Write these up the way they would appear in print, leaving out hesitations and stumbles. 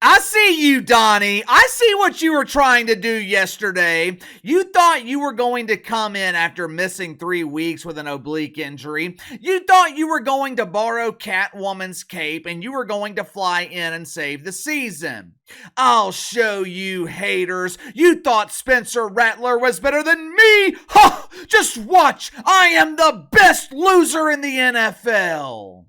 I see you, Donnie. I see what you were trying to do yesterday. You thought you were going to come in after missing 3 weeks with an oblique injury. You thought you were going to borrow Catwoman's cape and you were going to fly in and save the season. I'll show you, haters. You thought Spencer Rattler was better than me. Ha! Just watch. I am the best loser in the NFL.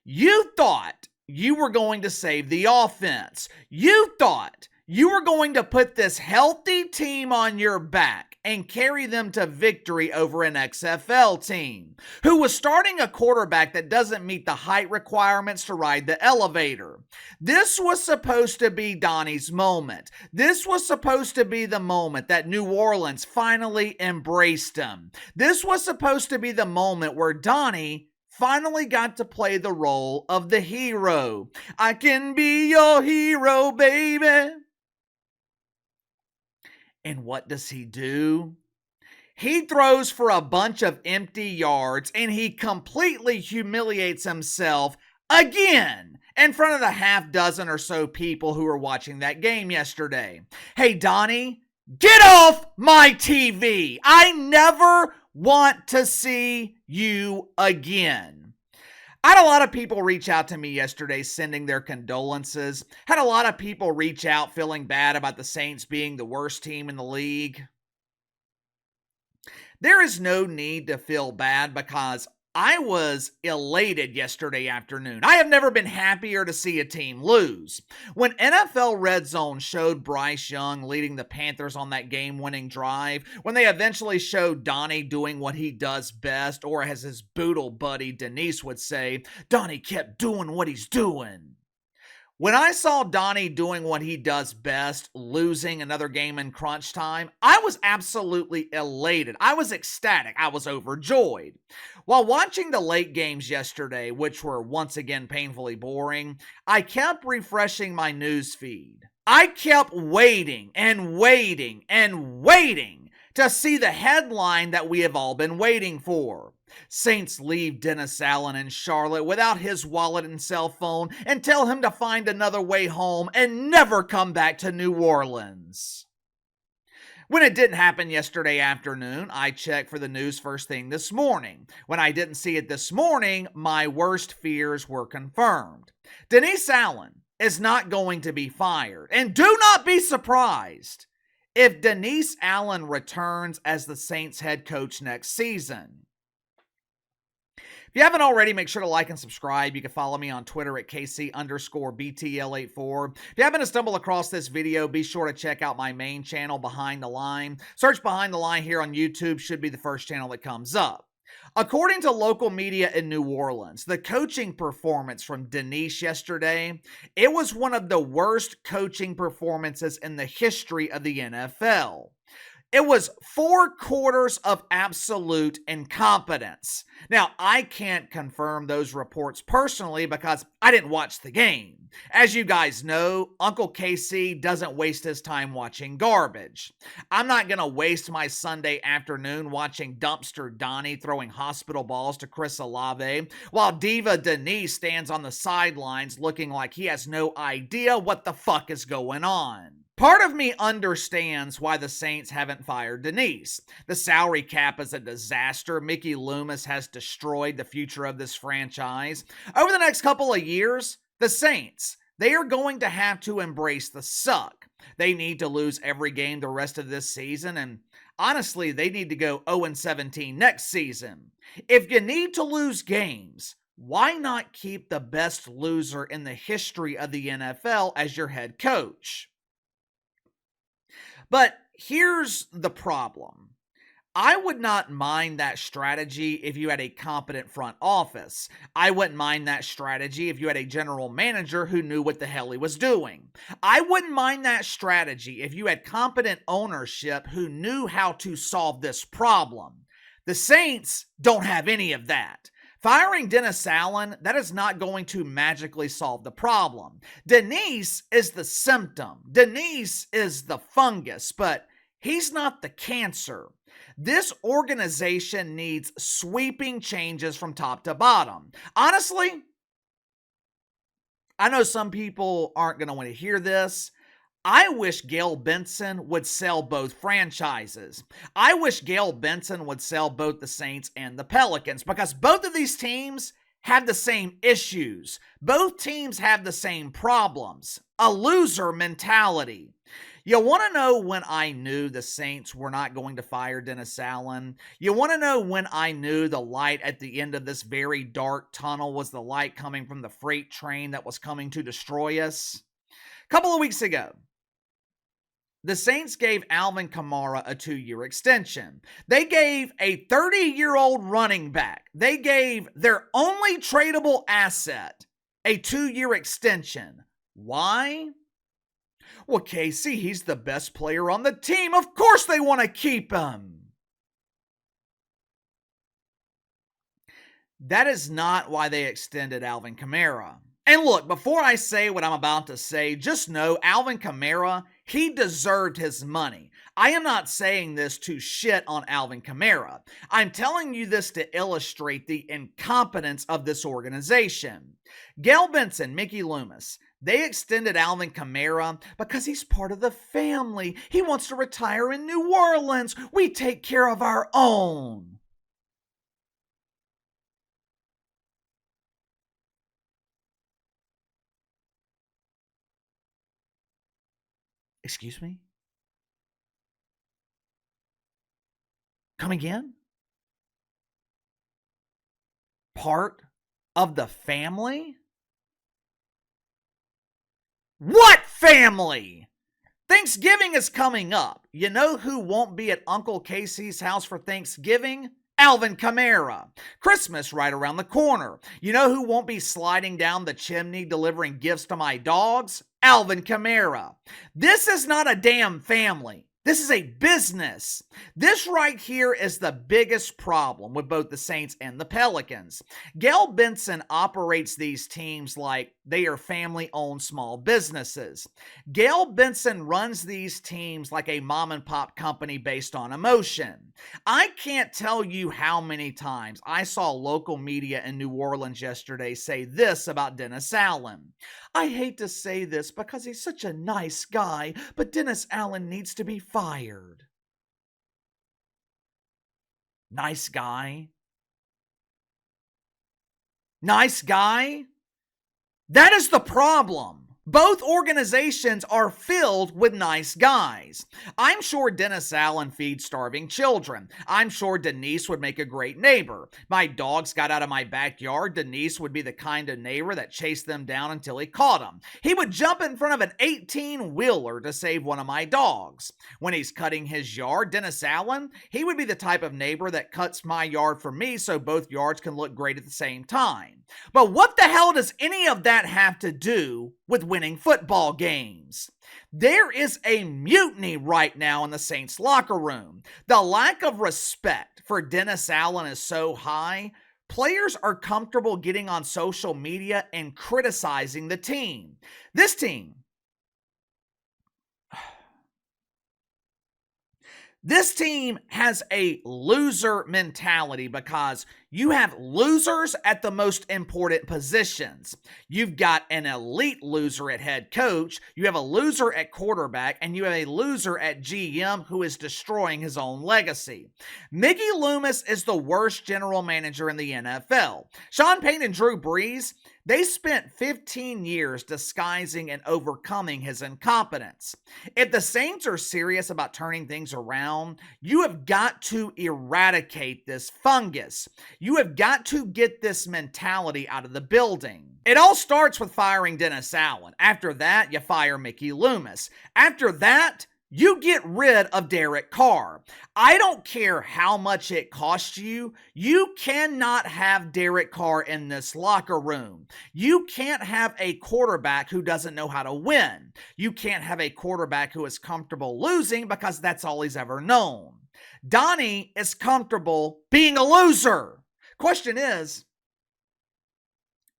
You thought you were going to save the offense. You thought you were going to put this healthy team on your back and carry them to victory over an XFL team who was starting a quarterback that doesn't meet the height requirements to ride the elevator. This was supposed to be Donnie's moment. This was supposed to be the moment that New Orleans finally embraced him. This was supposed to be the moment where Donnie finally got to play the role of the hero. I can be your hero, baby. And what does he do? He throws for a bunch of empty yards and he completely humiliates himself again in front of the half dozen or so people who were watching that game yesterday. Hey, Donnie, get off my TV. I never want to see you again. I had a lot of people reach out to me yesterday sending their condolences. Had a lot of people reach out feeling bad about the Saints being the worst team in the league. There is no need to feel bad because I was elated yesterday afternoon. I have never been happier to see a team lose. When NFL Red Zone showed Bryce Young leading the Panthers on that game-winning drive, when they eventually showed Donnie doing what he does best, or as his boodle buddy Denise would say, Donnie kept doing what he's doing. When I saw Donnie doing what he does best, losing another game in crunch time, I was absolutely elated. I was ecstatic. I was overjoyed. While watching the late games yesterday, which were once again painfully boring, I kept refreshing my news feed. I kept waiting and waiting and waiting to see the headline that we have all been waiting for. Saints leave Dennis Allen in Charlotte without his wallet and cell phone and tell him to find another way home and never come back to New Orleans. When it didn't happen yesterday afternoon, I checked for the news first thing this morning. When I didn't see it this morning, my worst fears were confirmed. Dennis Allen is not going to be fired, and do not be surprised if Dennis Allen returns as the Saints head coach next season. If you haven't already, make sure to like and subscribe. You can follow me on Twitter at KC_BTL84. If you happen to stumble across this video, be sure to check out my main channel, Behind the Line. Search Behind the Line here on YouTube, should be the first channel that comes up. According to local media in New Orleans, the coaching performance from Denise yesterday, it was one of the worst coaching performances in the history of the NFL. It was 4 quarters of absolute incompetence. Now, I can't confirm those reports personally because I didn't watch the game. As you guys know, Uncle KC doesn't waste his time watching garbage. I'm not going to waste my Sunday afternoon watching Dumpster Donnie throwing hospital balls to Chris Olave, while Diva Denise stands on the sidelines looking like he has no idea what the fuck is going on. Part of me understands why the Saints haven't fired Denise. The salary cap is a disaster. Mickey Loomis has destroyed the future of this franchise. Over the next couple of years, the Saints, they are going to have to embrace the suck. They need to lose every game the rest of this season, and honestly, they need to go 0-17 next season. If you need to lose games, why not keep the best loser in the history of the NFL as your head coach? But here's the problem. I would not mind that strategy if you had a competent front office. I wouldn't mind that strategy if you had a general manager who knew what the hell he was doing. I wouldn't mind that strategy if you had competent ownership who knew how to solve this problem. The Saints don't have any of that. Firing Dennis Allen, that is not going to magically solve the problem. Denise is the symptom. Denise is the fungus, but he's not the cancer. This organization needs sweeping changes from top to bottom. Honestly, I know some people aren't going to want to hear this. I wish Gail Benson would sell both franchises. I wish Gail Benson would sell both the Saints and the Pelicans because both of these teams have the same issues. Both teams have the same problems. A loser mentality. You want to know when I knew the Saints were not going to fire Dennis Allen? You want to know when I knew the light at the end of this very dark tunnel was the light coming from the freight train that was coming to destroy us? A couple of weeks ago, the Saints gave Alvin Kamara a 2-year extension. They gave a 30-year-old running back. They gave their only tradable asset a 2-year extension. Why? Well, Casey, he's the best player on the team. Of course they want to keep him. That is not why they extended Alvin Kamara. And look, before I say what I'm about to say, just know Alvin Kamara, he deserved his money. I am not saying this to shit on Alvin Kamara. I'm telling you this to illustrate the incompetence of this organization. Gail Benson, Mickey Loomis, they extended Alvin Kamara because he's part of the family. He wants to retire in New Orleans. We take care of our own. Excuse me? Come again? Part of the family? What family? Thanksgiving is coming up. You know who won't be at Uncle Casey's house for Thanksgiving? Alvin Kamara. Christmas right around the corner. You know who won't be sliding down the chimney delivering gifts to my dogs? Alvin Kamara. This is not a damn family. This is a business. This right here is the biggest problem with both the Saints and the Pelicans. Gail Benson operates these teams like they are family-owned small businesses. Gail Benson runs these teams like a mom-and-pop company based on emotion. I can't tell you how many times I saw local media in New Orleans yesterday say this about Dennis Allen. I hate to say this because he's such a nice guy, but Dennis Allen needs to be fired. Nice guy? Nice guy? That is the problem. Both organizations are filled with nice guys. I'm sure Dennis Allen feeds starving children. I'm sure Denise would make a great neighbor. My dogs got out of my backyard. Denise would be the kind of neighbor that chased them down until he caught them. He would jump in front of an 18-wheeler to save one of my dogs. When he's cutting his yard, Dennis Allen, he would be the type of neighbor that cuts my yard for me so both yards can look great at the same time. But what the hell does any of that have to do with winning football games? There is a mutiny right now in the Saints locker room. The lack of respect for Dennis Allen is so high, players are comfortable getting on social media and criticizing the team. This team has a loser mentality because you have losers at the most important positions. You've got an elite loser at head coach, you have a loser at quarterback, and you have a loser at GM who is destroying his own legacy. Mickey Loomis is the worst general manager in the NFL. Sean Payton and Drew Brees, they spent 15 years disguising and overcoming his incompetence. If the Saints are serious about turning things around, you have got to eradicate this fungus. You have got to get this mentality out of the building. It all starts with firing Dennis Allen. After that, you fire Mickey Loomis. After that, you get rid of Derek Carr. I don't care how much it costs you. You cannot have Derek Carr in this locker room. You can't have a quarterback who doesn't know how to win. You can't have a quarterback who is comfortable losing because that's all he's ever known. Donnie is comfortable being a loser. Question is,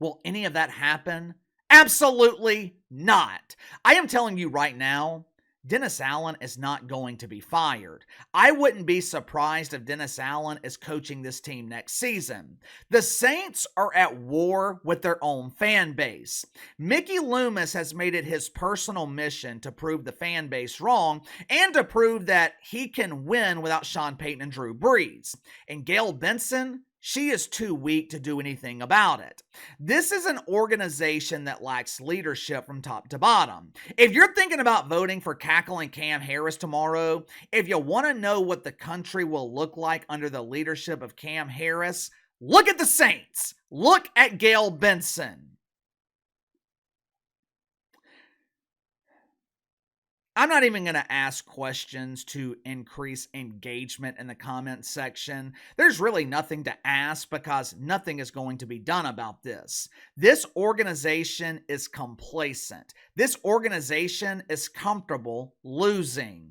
will any of that happen? Absolutely not. I am telling you right now, Dennis Allen is not going to be fired. I wouldn't be surprised if Dennis Allen is coaching this team next season. The Saints are at war with their own fan base. Mickey Loomis has made it his personal mission to prove the fan base wrong and to prove that he can win without Sean Payton and Drew Brees. And Gail Benson, she is too weak to do anything about it. This is an organization that lacks leadership from top to bottom. If you're thinking about voting for cackling Cam Harris tomorrow, if you want to know what the country will look like under the leadership of Cam Harris, look at the Saints. Look at Gail Benson. I'm not even going to ask questions to increase engagement in the comment section. There's really nothing to ask because nothing is going to be done about this. This organization is complacent. This organization is comfortable losing.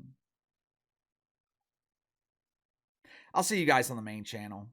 I'll see you guys on the main channel.